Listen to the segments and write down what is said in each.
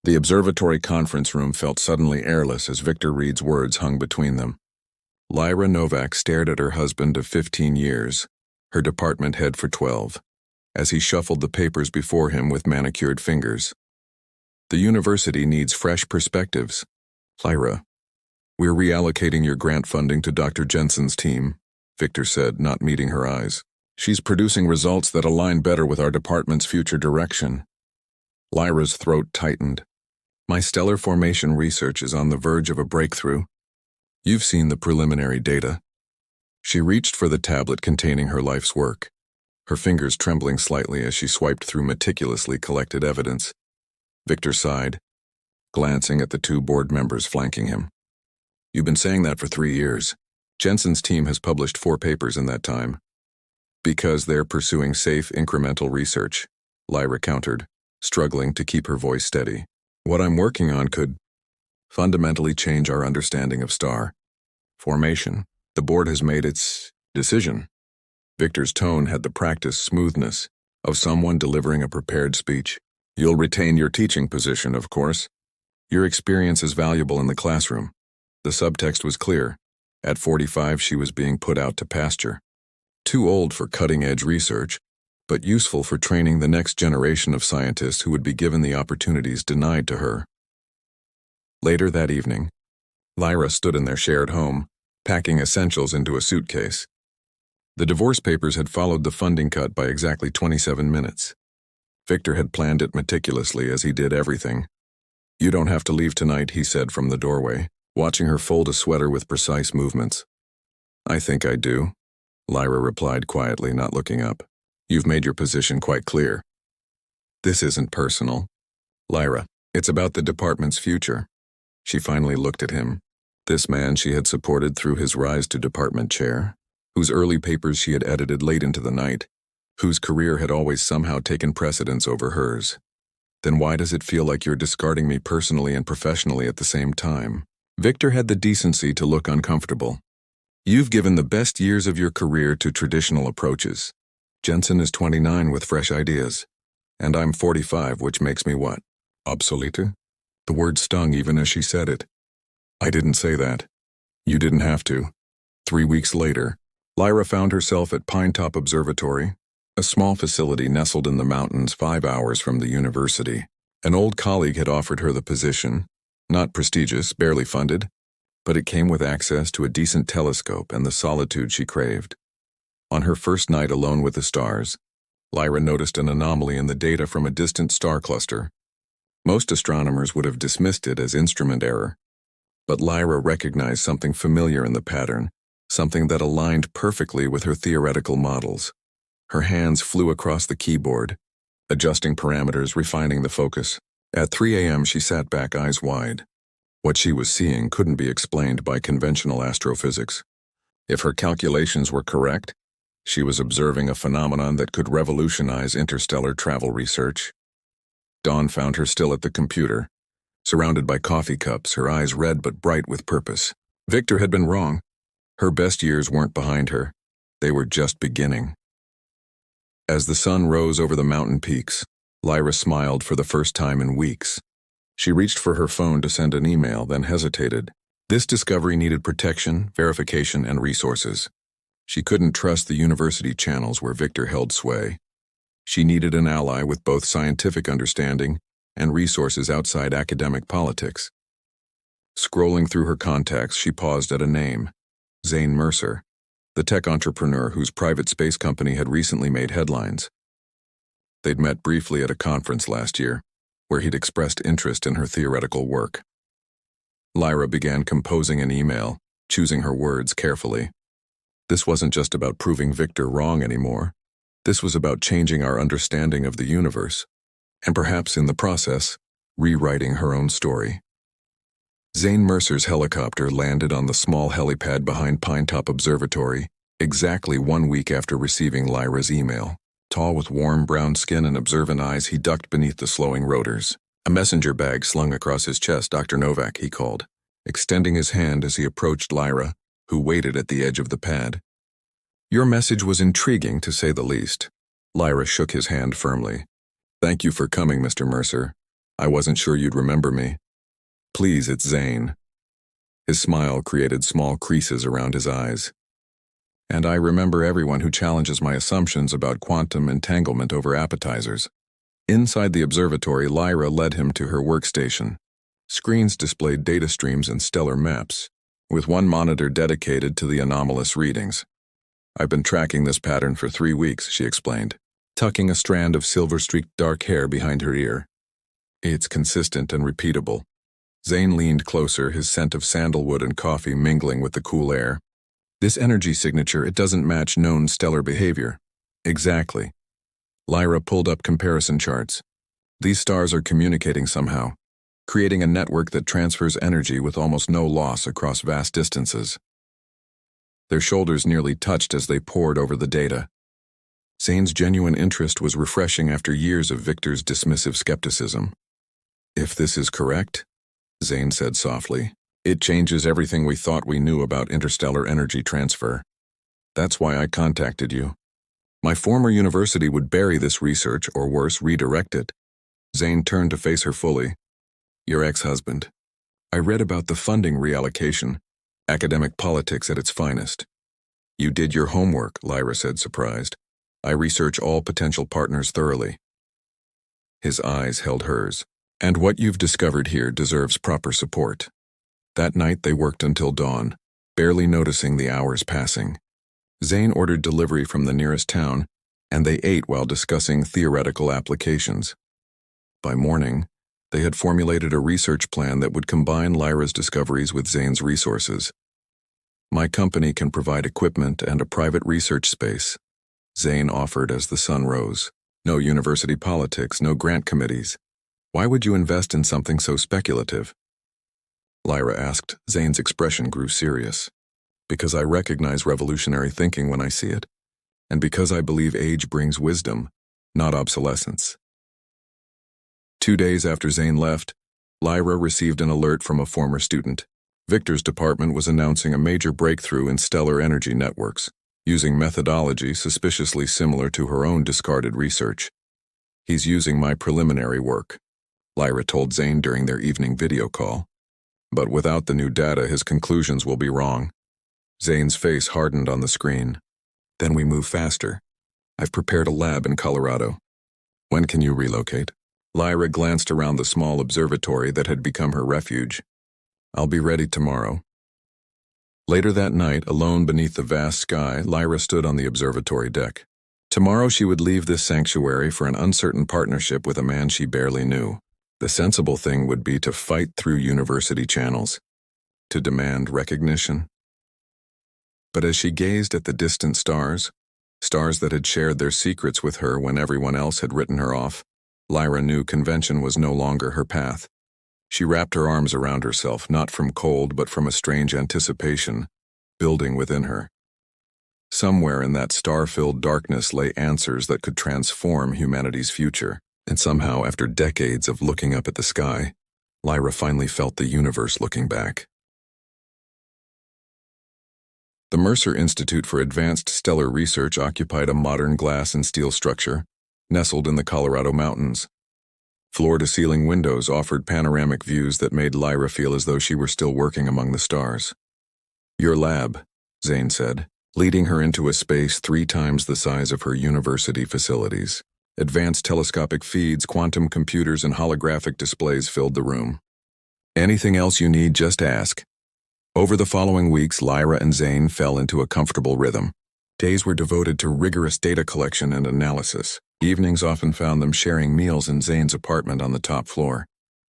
The observatory conference room felt suddenly airless as Victor Reed's words hung between them. Lyra Novak stared at her husband of 15 years, her department head for 12, as he shuffled the papers before him with manicured fingers. The university needs fresh perspectives. Lyra, we're reallocating your grant funding to Dr. Jensen's team, Victor said, not meeting her eyes. She's producing results that align better with our department's future direction. Lyra's throat tightened. My stellar formation research is on the verge of a breakthrough. You've seen the preliminary data. She reached for the tablet containing her life's work, her fingers trembling slightly as she swiped through meticulously collected evidence. Victor sighed, glancing at the two board members flanking him. You've been saying that for 3 years. Jensen's team has published 4 papers in that time. Because they're pursuing safe, incremental research, Lyra countered, struggling to keep her voice steady. What I'm working on could fundamentally change our understanding of star formation. The board has made its decision. Victor's tone had the practiced smoothness of someone delivering a prepared speech. You'll retain your teaching position, of course. Your experience is valuable in the classroom. The subtext was clear. At 45, she was being put out to pasture. Too old for cutting-edge research, but useful for training the next generation of scientists who would be given the opportunities denied to her. Later that evening, Lyra stood in their shared home, packing essentials into a suitcase. The divorce papers had followed the funding cut by exactly 27 minutes. Victor had planned it meticulously, as he did everything. You don't have to leave tonight, he said from the doorway, watching her fold a sweater with precise movements. I think I do, Lyra replied quietly, not looking up. You've made your position quite clear. This isn't personal, Lyra. It's about the department's future. She finally looked at him. This man she had supported through his rise to department chair, whose early papers she had edited late into the night, whose career had always somehow taken precedence over hers. Then why does it feel like you're discarding me personally and professionally at the same time? Victor had the decency to look uncomfortable. You've given the best years of your career to traditional approaches. Jensen is 29 with fresh ideas. And I'm 45, which makes me what? Obsolete? The word stung even as she said it. I didn't say that. You didn't have to. 3 weeks later, Lyra found herself at Pinetop Observatory, a small facility nestled in the mountains 5 hours from the university. An old colleague had offered her the position, not prestigious, barely funded, but it came with access to a decent telescope and the solitude she craved. On her first night alone with the stars, Lyra noticed an anomaly in the data from a distant star cluster. Most astronomers would have dismissed it as instrument error, but Lyra recognized something familiar in the pattern, something that aligned perfectly with her theoretical models. Her hands flew across the keyboard, adjusting parameters, refining the focus. At 3 a.m. she sat back, eyes wide. What she was seeing couldn't be explained by conventional astrophysics. If her calculations were correct, she was observing a phenomenon that could revolutionize interstellar travel research. Dawn found her still at the computer, surrounded by coffee cups, her eyes red but bright with purpose. Victor had been wrong. Her best years weren't behind her. They were just beginning. As the sun rose over the mountain peaks, Lyra smiled for the first time in weeks. She reached for her phone to send an email, then hesitated. This discovery needed protection, verification, and resources. She couldn't trust the university channels where Victor held sway. She needed an ally with both scientific understanding and resources outside academic politics. Scrolling through her contacts, she paused at a name, Zane Mercer, the tech entrepreneur whose private space company had recently made headlines. They'd met briefly at a conference last year, where he'd expressed interest in her theoretical work. Lyra began composing an email, choosing her words carefully. This wasn't just about proving Victor wrong anymore. This was about changing our understanding of the universe, and perhaps in the process, rewriting her own story. Zane Mercer's helicopter landed on the small helipad behind Pinetop Observatory exactly 1 week after receiving Lyra's email. Tall with warm brown skin and observant eyes, he ducked beneath the slowing rotors. A messenger bag slung across his chest. Dr. Novak, he called, extending his hand as he approached Lyra, who waited at the edge of the pad. Your message was intriguing, to say the least. Lyra shook his hand firmly. Thank you for coming, Mr. Mercer. I wasn't sure you'd remember me. Please, it's Zane. His smile created small creases around his eyes. And I remember everyone who challenges my assumptions about quantum entanglement over appetizers. Inside the observatory, Lyra led him to her workstation. Screens displayed data streams and stellar maps, with one monitor dedicated to the anomalous readings. I've been tracking this pattern for 3 weeks, she explained, tucking a strand of silver-streaked dark hair behind her ear. It's consistent and repeatable. Zane leaned closer, his scent of sandalwood and coffee mingling with the cool air. This energy signature, it doesn't match known stellar behavior. Exactly. Lyra pulled up comparison charts. These stars are communicating somehow, creating a network that transfers energy with almost no loss across vast distances. Their shoulders nearly touched as they pored over the data. Zane's genuine interest was refreshing after years of Victor's dismissive skepticism. If this is correct, Zane said softly, it changes everything we thought we knew about interstellar energy transfer. That's why I contacted you. My former university would bury this research, or worse, redirect it. Zane turned to face her fully. Your ex-husband. I read about the funding reallocation, academic politics at its finest. You did your homework, Lyra said, surprised. I research all potential partners thoroughly. His eyes held hers. And what you've discovered here deserves proper support. That night they worked until dawn, barely noticing the hours passing. Zane ordered delivery from the nearest town, and they ate while discussing theoretical applications. By morning, they had formulated a research plan that would combine Lyra's discoveries with Zane's resources. My company can provide equipment and a private research space, Zane offered as the sun rose. No university politics, no grant committees. Why would you invest in something so speculative? Lyra asked. Zane's expression grew serious. Because I recognize revolutionary thinking when I see it, and because I believe age brings wisdom, not obsolescence. 2 days after Zane left, Lyra received an alert from a former student. Victor's department was announcing a major breakthrough in stellar energy networks, using methodology suspiciously similar to her own discarded research. He's using my preliminary work, Lyra told Zane during their evening video call. But without the new data, his conclusions will be wrong. Zane's face hardened on the screen. Then we move faster. I've prepared a lab in Colorado. When can you relocate? Lyra glanced around the small observatory that had become her refuge. I'll be ready tomorrow. Later that night, alone beneath the vast sky, Lyra stood on the observatory deck. Tomorrow she would leave this sanctuary for an uncertain partnership with a man she barely knew. The sensible thing would be to fight through university channels, to demand recognition. But as she gazed at the distant stars, stars that had shared their secrets with her when everyone else had written her off, Lyra knew convention was no longer her path. She wrapped her arms around herself, not from cold but from a strange anticipation, building within her. Somewhere in that star-filled darkness lay answers that could transform humanity's future. And somehow, after decades of looking up at the sky, Lyra finally felt the universe looking back. The Mercer Institute for Advanced Stellar Research occupied a modern glass and steel structure, nestled in the Colorado mountains. Floor-to-ceiling windows offered panoramic views that made Lyra feel as though she were still working among the stars. Your lab, Zane said, leading her into a space 3 times the size of her university facilities. Advanced telescopic feeds, quantum computers, and holographic displays filled the room. Anything else you need, just ask. Over the following weeks, Lyra and Zane fell into a comfortable rhythm. Days were devoted to rigorous data collection and analysis. Evenings often found them sharing meals in Zane's apartment on the top floor,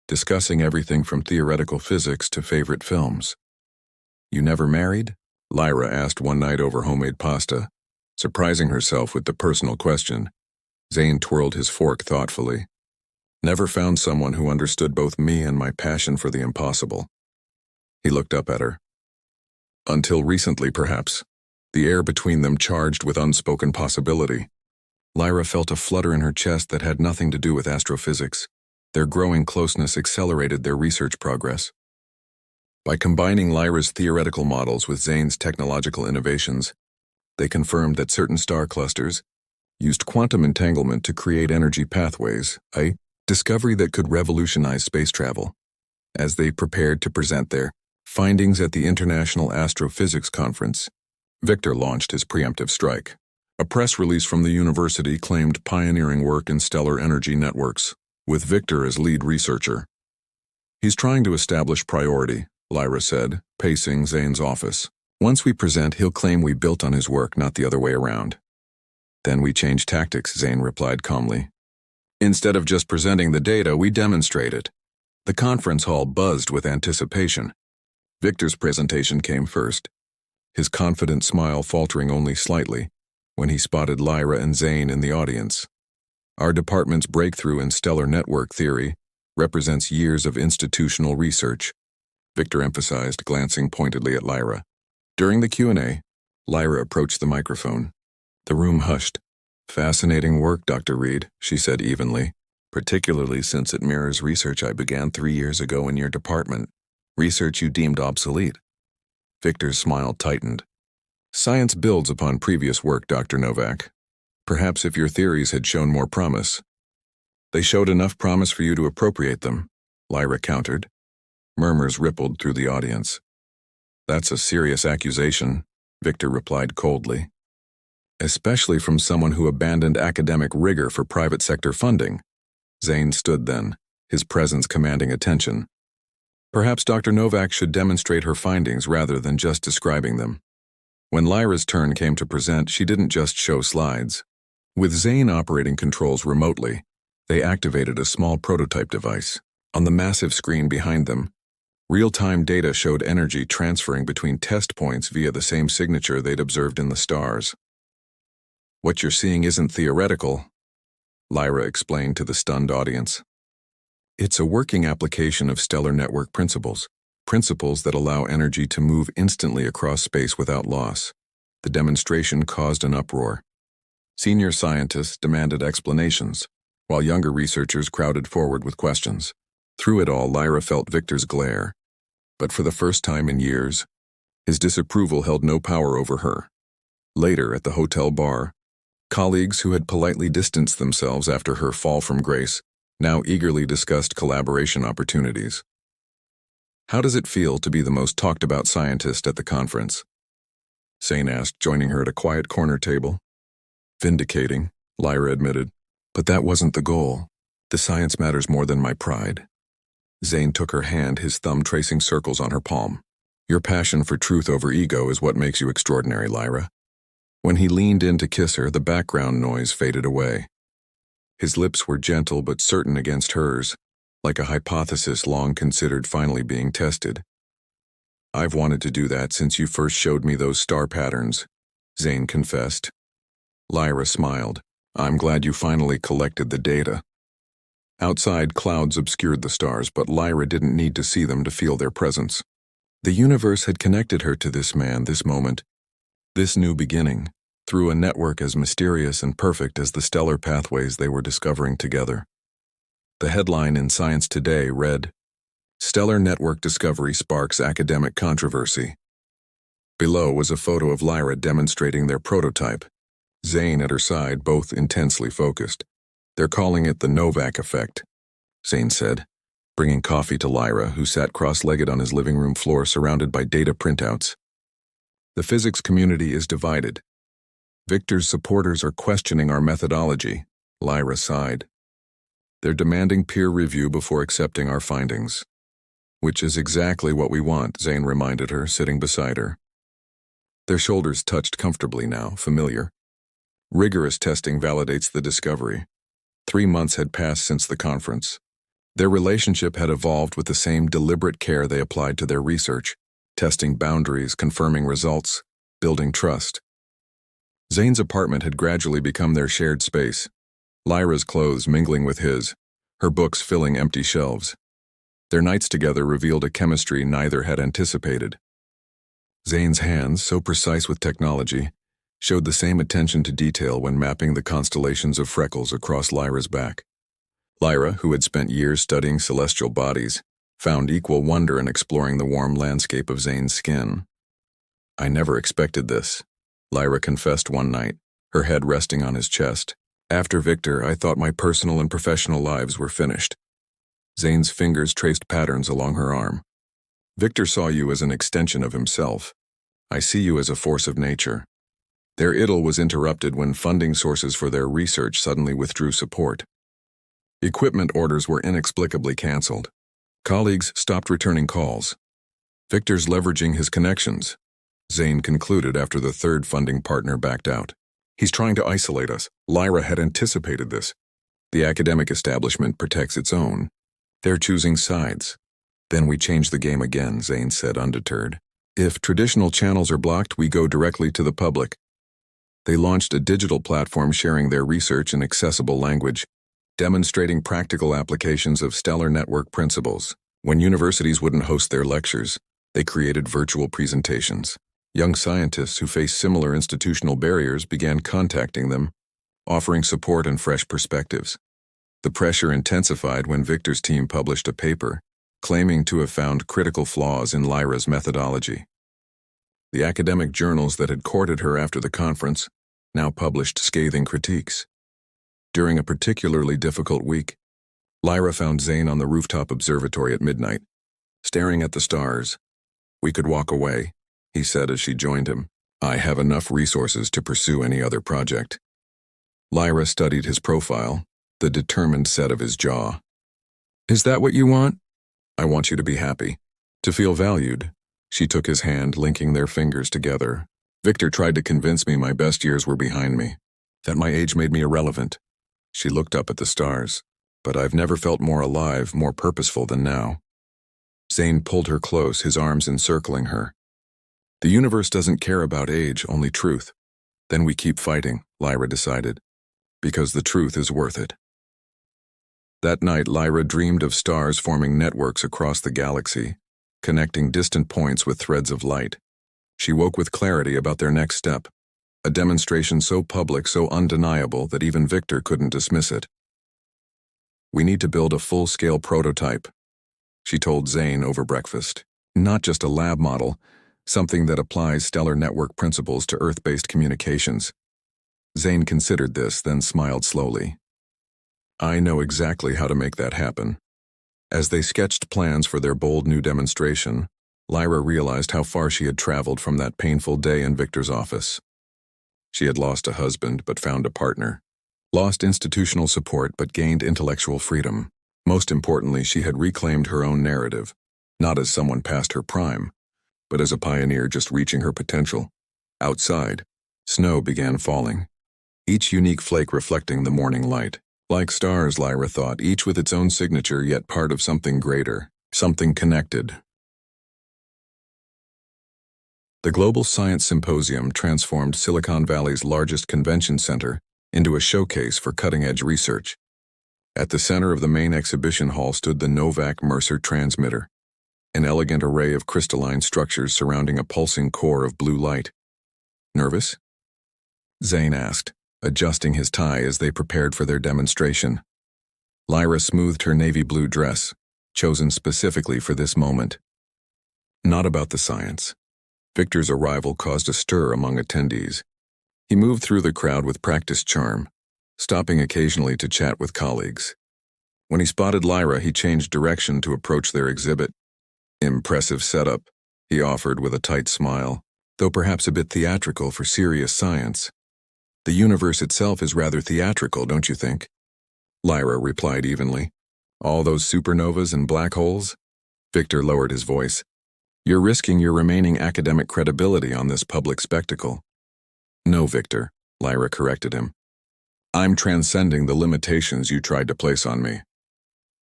discussing everything from theoretical physics to favorite films. You never married? Lyra asked one night over homemade pasta, surprising herself with the personal question. Zane twirled his fork thoughtfully. Never found someone who understood both me and my passion for the impossible. He looked up at her. Until recently, perhaps. The air between them charged with unspoken possibility. Lyra felt a flutter in her chest that had nothing to do with astrophysics. Their growing closeness accelerated their research progress. By combining Lyra's theoretical models with Zane's technological innovations, they confirmed that certain star clusters used quantum entanglement to create energy pathways, discovery that could revolutionize space travel. As they prepared to present their findings at the International Astrophysics Conference, Victor launched his preemptive strike. A press release from the university claimed pioneering work in stellar energy networks, with Victor as lead researcher. "He's trying to establish priority," Lyra said, pacing Zane's office. "Once we present, he'll claim we built on his work, not the other way around." "Then we change tactics," Zane replied calmly. "Instead of just presenting the data, we demonstrate it." The conference hall buzzed with anticipation. Victor's presentation came first, his confident smile faltering only slightly when he spotted Lyra and Zane in the audience. "Our department's breakthrough in stellar network theory represents years of institutional research," Victor emphasized, glancing pointedly at Lyra. During the Q&A, Lyra approached the microphone. The room hushed. "Fascinating work, Dr. Reed," she said evenly, "particularly since it mirrors research I began 3 years ago in your department, research you deemed obsolete." Victor's smile tightened. "Science builds upon previous work, Dr. Novak. Perhaps if your theories had shown more promise." "They showed enough promise for you to appropriate them," Lyra countered. Murmurs rippled through the audience. "That's a serious accusation," Victor replied coldly. "Especially from someone who abandoned academic rigor for private sector funding." Zane stood then, his presence commanding attention. "Perhaps Dr. Novak should demonstrate her findings rather than just describing them." When Lyra's turn came to present, she didn't just show slides. With Zane operating controls remotely, they activated a small prototype device. On the massive screen behind them, real-time data showed energy transferring between test points via the same signature they'd observed in the stars. "What you're seeing isn't theoretical," Lyra explained to the stunned audience. "It's a working application of stellar network principles that allow energy to move instantly across space without loss." The demonstration caused an uproar. Senior scientists demanded explanations, while younger researchers crowded forward with questions. Through it all, Lyra felt Victor's glare, but for the first time in years, his disapproval held no power over her. Later, at the hotel bar, colleagues who had politely distanced themselves after her fall from grace now eagerly discussed collaboration opportunities. "How does it feel to be the most talked-about scientist at the conference?" Zane asked, joining her at a quiet corner table. "Vindicating," Lyra admitted. "But that wasn't the goal. The science matters more than my pride." Zane took her hand, his thumb tracing circles on her palm. "Your passion for truth over ego is what makes you extraordinary, Lyra." When he leaned in to kiss her, the background noise faded away. His lips were gentle but certain against hers, like a hypothesis long considered finally being tested. "I've wanted to do that since you first showed me those star patterns," Zane confessed. Lyra smiled. "I'm glad you finally collected the data." Outside, clouds obscured the stars, but Lyra didn't need to see them to feel their presence. The universe had connected her to this man, this moment, this new beginning, through a network as mysterious and perfect as the stellar pathways they were discovering together. The headline in Science Today read, "Stellar Network Discovery Sparks Academic Controversy." Below was a photo of Lyra demonstrating their prototype, Zane at her side, both intensely focused. "They're calling it the Novak effect," Zane said, bringing coffee to Lyra, who sat cross-legged on his living room floor surrounded by data printouts. "The physics community is divided. Victor's supporters are questioning our methodology," Lyra sighed. "They're demanding peer review before accepting our findings." "Which is exactly what we want," Zane reminded her, sitting beside her. Their shoulders touched comfortably now, familiar. Rigorous testing validates the discovery. 3 months had passed since the conference. Their relationship had evolved with the same deliberate care they applied to their research, testing boundaries, confirming results, building trust. Zane's apartment had gradually become their shared space, Lyra's clothes mingling with his, her books filling empty shelves. Their nights together revealed a chemistry neither had anticipated. Zane's hands, so precise with technology, showed the same attention to detail when mapping the constellations of freckles across Lyra's back. Lyra, who had spent years studying celestial bodies, found equal wonder in exploring the warm landscape of Zane's skin. "I never expected this," Lyra confessed one night, her head resting on his chest. After Victor, I thought my personal and professional lives were finished. Zane's fingers traced patterns along her arm. Victor saw you as an extension of himself. I see you as a force of nature. Their idyll was interrupted when funding sources for their research suddenly withdrew support. Equipment orders were inexplicably canceled. Colleagues stopped returning calls. Victor's leveraging his connections, Zane concluded after the third funding partner backed out. He's trying to isolate us. Lyra had anticipated this. The academic establishment protects its own. They're choosing sides. Then we change the game again, Zane said, undeterred. If traditional channels are blocked, we go directly to the public. They launched a digital platform sharing their research in accessible language, demonstrating practical applications of stellar network principles. When universities wouldn't host their lectures, they created virtual presentations. Young scientists who faced similar institutional barriers began contacting them, offering support and fresh perspectives. The pressure intensified when Victor's team published a paper, claiming to have found critical flaws in Lyra's methodology. The academic journals that had courted her after the conference now published scathing critiques. During a particularly difficult week, Lyra found Zane on the rooftop observatory at midnight, staring at the stars. "We could walk away," he said as she joined him. "I have enough resources to pursue any other project." Lyra studied his profile, the determined set of his jaw. "Is that what you want?" "I want you to be happy, to feel valued." She took his hand, linking their fingers together. "Victor tried to convince me my best years were behind me, that my age made me irrelevant." She looked up at the stars. "But I've never felt more alive, more purposeful than now." Zane pulled her close, his arms encircling her. "The universe doesn't care about age, only truth." "Then we keep fighting," Lyra decided, "because the truth is worth it." That night, Lyra dreamed of stars forming networks across the galaxy, connecting distant points with threads of light. She woke with clarity about their next step, a demonstration so public, so undeniable that even Victor couldn't dismiss it. "We need to build a full-scale prototype," she told Zane over breakfast. "Not just a lab model, something that applies stellar network principles to Earth-based communications." Zane considered this, then smiled slowly. "I know exactly how to make that happen." As they sketched plans for their bold new demonstration, Lyra realized how far she had traveled from that painful day in Victor's office. She had lost a husband but found a partner, lost institutional support but gained intellectual freedom. Most importantly, she had reclaimed her own narrative, not as someone past her prime, but as a pioneer just reaching her potential. Outside, snow began falling, each unique flake reflecting the morning light. Like stars, Lyra thought, each with its own signature, yet part of something greater, something connected. The Global Science Symposium transformed Silicon Valley's largest convention center into a showcase for cutting-edge research. At the center of the main exhibition hall stood the Novak Mercer transmitter, an elegant array of crystalline structures surrounding a pulsing core of blue light. "Nervous?" Zane asked, adjusting his tie as they prepared for their demonstration. Lyra smoothed her navy blue dress, chosen specifically for this moment. "Not about the science." Victor's arrival caused a stir among attendees. He moved through the crowd with practiced charm, stopping occasionally to chat with colleagues. When he spotted Lyra, he changed direction to approach their exhibit. "Impressive setup," he offered with a tight smile, though perhaps a bit theatrical for serious science. "The universe itself is rather theatrical, don't you think?" Lyra replied evenly. "All those supernovas and black holes?" Victor lowered his voice. "You're risking your remaining academic credibility on this public spectacle." "No, Victor," Lyra corrected him. "I'm transcending the limitations you tried to place on me."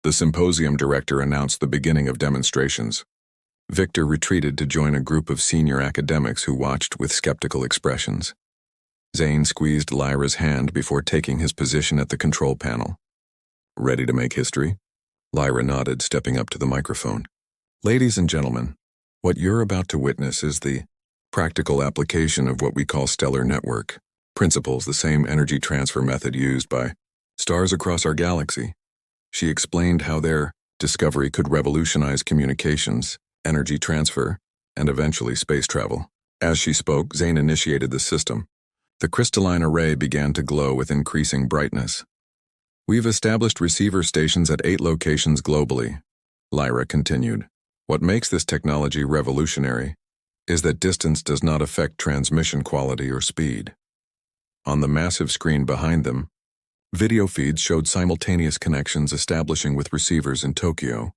The symposium director announced the beginning of demonstrations. Victor retreated to join a group of senior academics who watched with skeptical expressions. Zane squeezed Lyra's hand before taking his position at the control panel. "Ready to make history?" Lyra nodded, stepping up to the microphone. "Ladies and gentlemen, what you're about to witness is the practical application of what we call stellar network principles, the same energy transfer method used by stars across our galaxy." She explained how their discovery could revolutionize communications, energy transfer, and eventually space travel. As she spoke, Zane initiated the system. The crystalline array began to glow with increasing brightness. We've established receiver stations at 8 locations globally, Lyra continued. What makes this technology revolutionary is that distance does not affect transmission quality or speed. On the massive screen behind them, video feeds showed simultaneous connections establishing with receivers in Tokyo,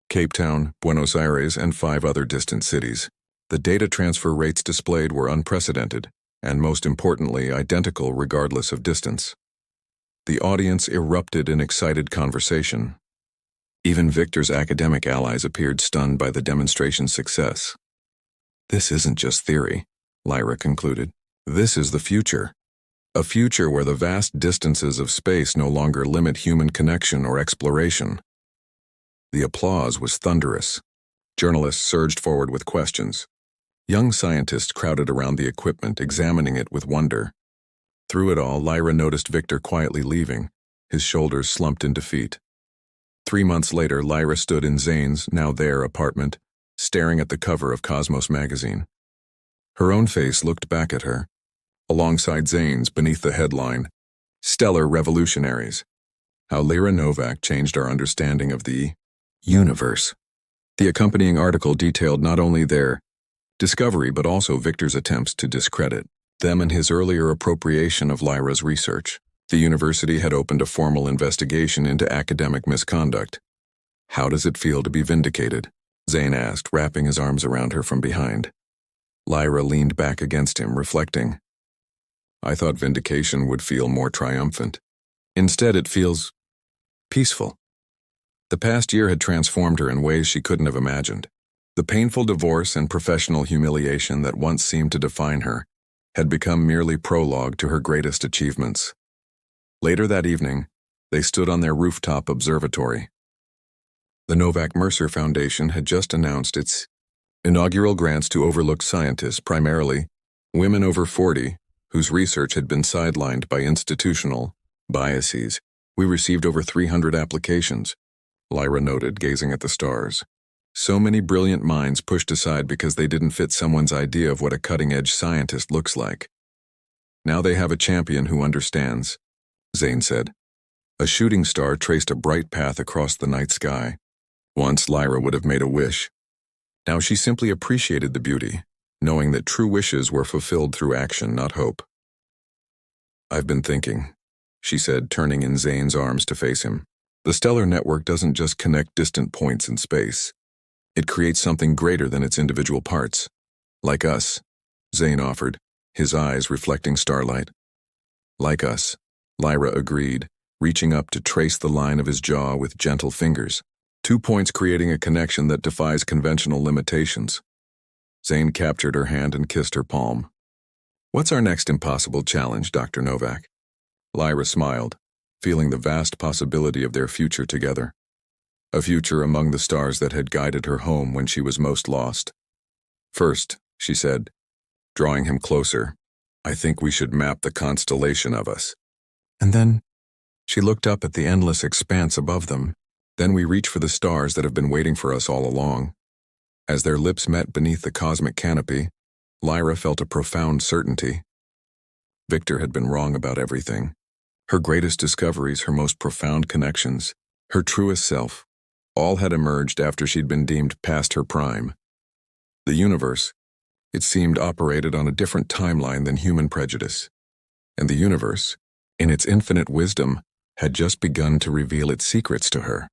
Cape Town, Buenos Aires, and 5 other distant cities. The data transfer rates displayed were unprecedented, and most importantly, identical regardless of distance. The audience erupted in excited conversation. Even Victor's academic allies appeared stunned by the demonstration's success. This isn't just theory, Lyra concluded. This is the future. A future where the vast distances of space no longer limit human connection or exploration. The applause was thunderous. Journalists surged forward with questions. Young scientists crowded around the equipment, examining it with wonder. Through it all, Lyra noticed Victor quietly leaving, his shoulders slumped in defeat. 3 months later, Lyra stood in Zane's, now their, apartment, staring at the cover of Cosmos magazine. Her own face looked back at her, alongside Zane's beneath the headline, Stellar Revolutionaries. How Lyra Novak Changed Our Understanding of the Universe. The accompanying article detailed not only their discovery but also Victor's attempts to discredit them and his earlier appropriation of Lyra's research. The university had opened a formal investigation into academic misconduct. How does it feel to be vindicated? Zane asked, wrapping his arms around her from behind. Lyra leaned back against him, reflecting. I thought vindication would feel more triumphant. Instead, it feels peaceful. The past year had transformed her in ways she couldn't have imagined. The painful divorce and professional humiliation that once seemed to define her had become merely prologue to her greatest achievements. Later that evening, they stood on their rooftop observatory. The Novak Mercer Foundation had just announced its inaugural grants to overlooked scientists, primarily women over 40, whose research had been sidelined by institutional biases. We received over 300 applications, Lyra noted, gazing at the stars. So many brilliant minds pushed aside because they didn't fit someone's idea of what a cutting-edge scientist looks like. Now they have a champion who understands, Zane said. A shooting star traced a bright path across the night sky. Once Lyra would have made a wish. Now she simply appreciated the beauty, knowing that true wishes were fulfilled through action, not hope. I've been thinking, she said, turning in Zane's arms to face him. The stellar network doesn't just connect distant points in space. It creates something greater than its individual parts. Like us, Zane offered, his eyes reflecting starlight. Like us, Lyra agreed, reaching up to trace the line of his jaw with gentle fingers. 2 points creating a connection that defies conventional limitations. Zane captured her hand and kissed her palm. What's our next impossible challenge, Dr. Novak? Lyra smiled, feeling the vast possibility of their future together. A future among the stars that had guided her home when she was most lost. First, she said, drawing him closer, I think we should map the constellation of us. And then, she looked up at the endless expanse above them. Then we reach for the stars that have been waiting for us all along. As their lips met beneath the cosmic canopy, Lyra felt a profound certainty. Victor had been wrong about everything. Her greatest discoveries, her most profound connections, her truest self, all had emerged after she'd been deemed past her prime. The universe, it seemed, operated on a different timeline than human prejudice. And the universe, in its infinite wisdom, had just begun to reveal its secrets to her.